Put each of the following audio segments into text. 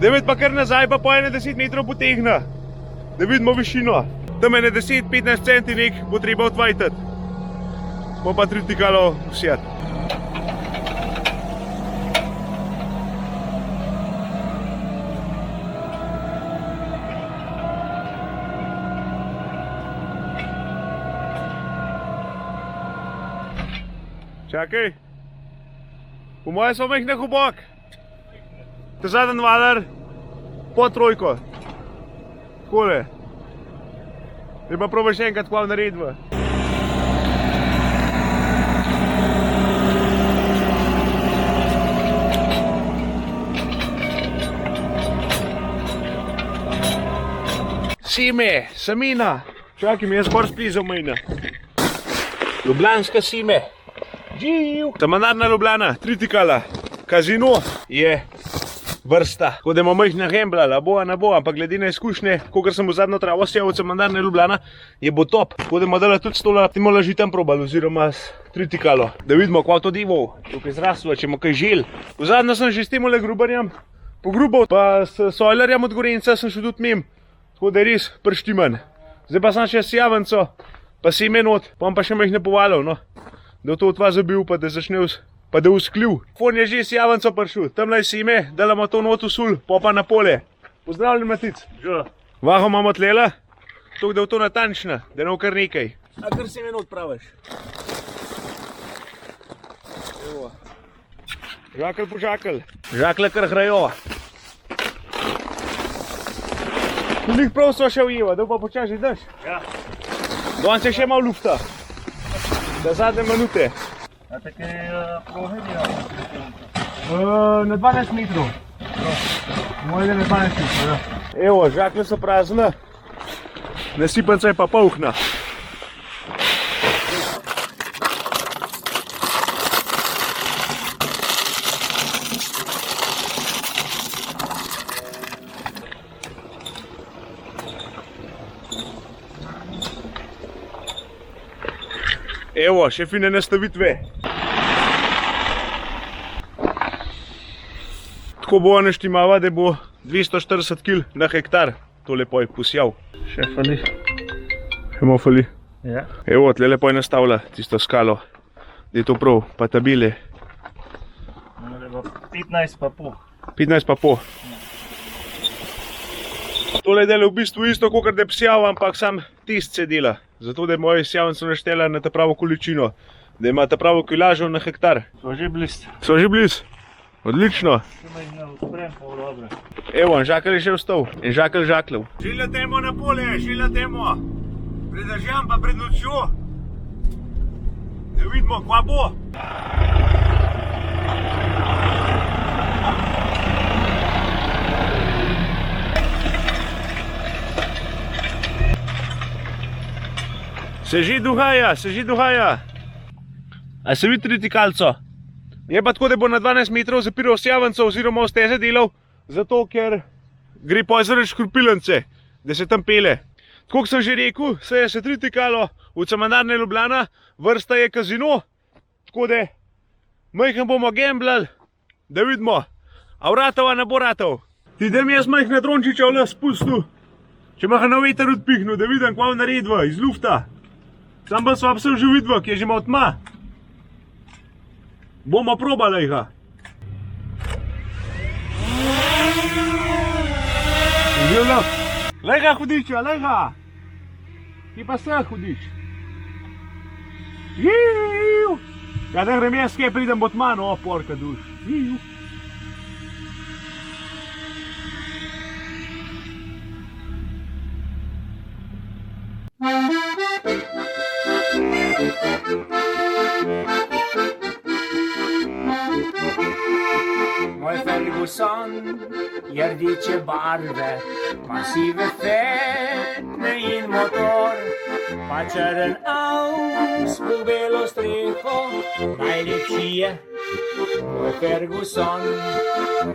9 pa kar nazaj, pa po 10 metrov potegna. Da vidimo višino. Tam je 10-15 centi nek bo treba odvajtati. Bo pa tritikalo vsjeti. Čakaj. Po moje smo mehne globok. Ta zadnji valar po trojko. Takole. Zdaj pa probaš še enkrat kvav narediti. Sime, semina. Čakaj, mi je zbor splizal mejna. Ljubljanska sime. Živ. Samanarna Ljubljana, tritikala. Kazino je vrsta. Tako da imamo majhna gemblala, bo, ne bo, ampak glede na izkušnje, kogar sem v zadnjo travo sjel od Samanarne Ljubljana, je bo top. Tako da bomo dala tudi stola, ti mola že tam probali, oziroma s tritikalo. Da vidimo, kva to divo, tukaj zraslo, če ima kaj žel. V zadnjo sem že s tem grubarjem pogrubal, pa s sojlerjem od Gorenca sem šel tudi mim. Tako da je res prštiman. Zdaj pa sem še s javenco, pa si ime not, pa pa še me jih ne povalil, no. Da to dva zabil, pa da začne pa da uskljiv. Fon je že s javenco prišel, tamle je si ime, da imamo to not v sul, pa na polje. Pozdravljen, Matic. Že. Vaho imamo tlela, tako da je to natančna, da ne v kar nekaj. A kar si ime not praviš? Evo. Žakelj po žakelj. Žaklje kar hrajo. Lih prav sva še ujeva, da pa počasi daš. Ja. Danes je še malo lufta. Da zadnje minute. A takaj prohedja? Na 12 metrov. Moje na 12 metrov, ja. Evo, žaklje so prazne. Nasipanca je pa polhna. Evo, še fine nastavitve. Tako bo naštimava, da bo 240 kg na hektar. To lepo je posjal. Še fali. Še malo fali. Ja. Evo, tle lepo je nastavila tisto skalo. Da je to prav, pa tabile. 15 pa pol. 15 pa pol. Tole dela v bistvu isto, kot da je psjal, ampak sam tist se dela. Zato, da je moja sjavenca naštela na ta pravo količino. Da ima ta pravo kilažo na hektar. So že bliz. So že bliz. Odlično. Če me ne odprem, pa dobro. Evo, en žakelj je še vstal. En žakelj žakljev. Žilja temo na polje, žilja temo. Predržam pa pred nočjo. Da vidimo, kva bo. Se že dogaja, se že dogaja. A se vidi tritikalco? Je pa tako, da bo na 12 metrov zapiral sjavenco oziroma steze delal, zato ker gre pa zaradi škropilence, da se tam pele. Tako kot sem že rekel, se je tritikalo od Samanarne Ljubljana, vrsta je kazino, tako da majhen bomo gemblali, da vidimo, a vratava ne bo ratov. Ti da mi jaz majhne drončiča vle spustil, če maha na veter odpihnil, da vidim, kva naredva iz lufta. Sam pa sva vse že vidva, ki je že malo tma. Bomo probali ga. Lej ga hudiča, lej ga. Ti pa se hudič. Jiu. Ja, da grem jaz, kaj pridem bo tma, no, porka duš. Jiu. Moj Ferguson je rdeče barve, ima sive fetne in motor, pa črn avt s belo streho, najlepši je moj Ferguson,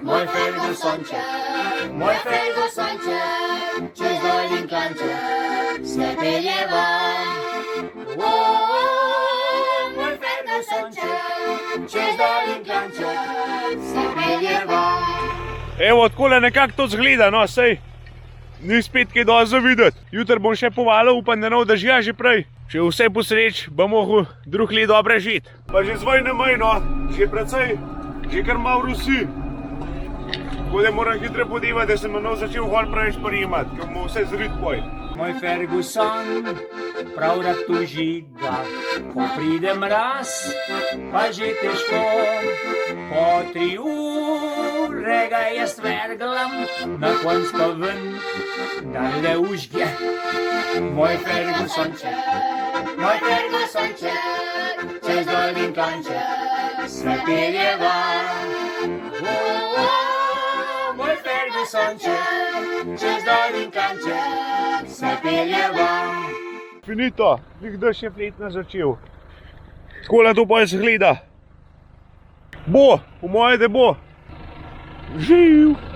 moj Fergusonček, moj Fergusonček, čez dol in klanček se pelje van. Moj Fergusonček, čez dol in klanček se pelje van. Evo, takole nekako to zgleda, no, sej. Ni spet kaj dosti za videti. Jutri bom še povalil, upam, da ne bo dežja že prej. Če vse posreč, bom mogel drug let dobre žiti. Pa že zvoj na mej, no, že precej, že kar malo rusi. Tako da moram hitre podivati, da sem nov začel gol preveč prijemati, ker bomo vse zrit poj. Moj Ferguson prav rad tu žiga, ko pride mraz, pa že težko. Po 3 ure ga jaz verglam, na konc pa ven, da le užge. Moj Fergusonček, čez dolin klanček, se peljeva. Moj Fergusonček, čez dolin klanček, se peljeva. Finito, nek dež je pletno začel. Takole to pa izgleda. Bo, po moje, da bo. Živ!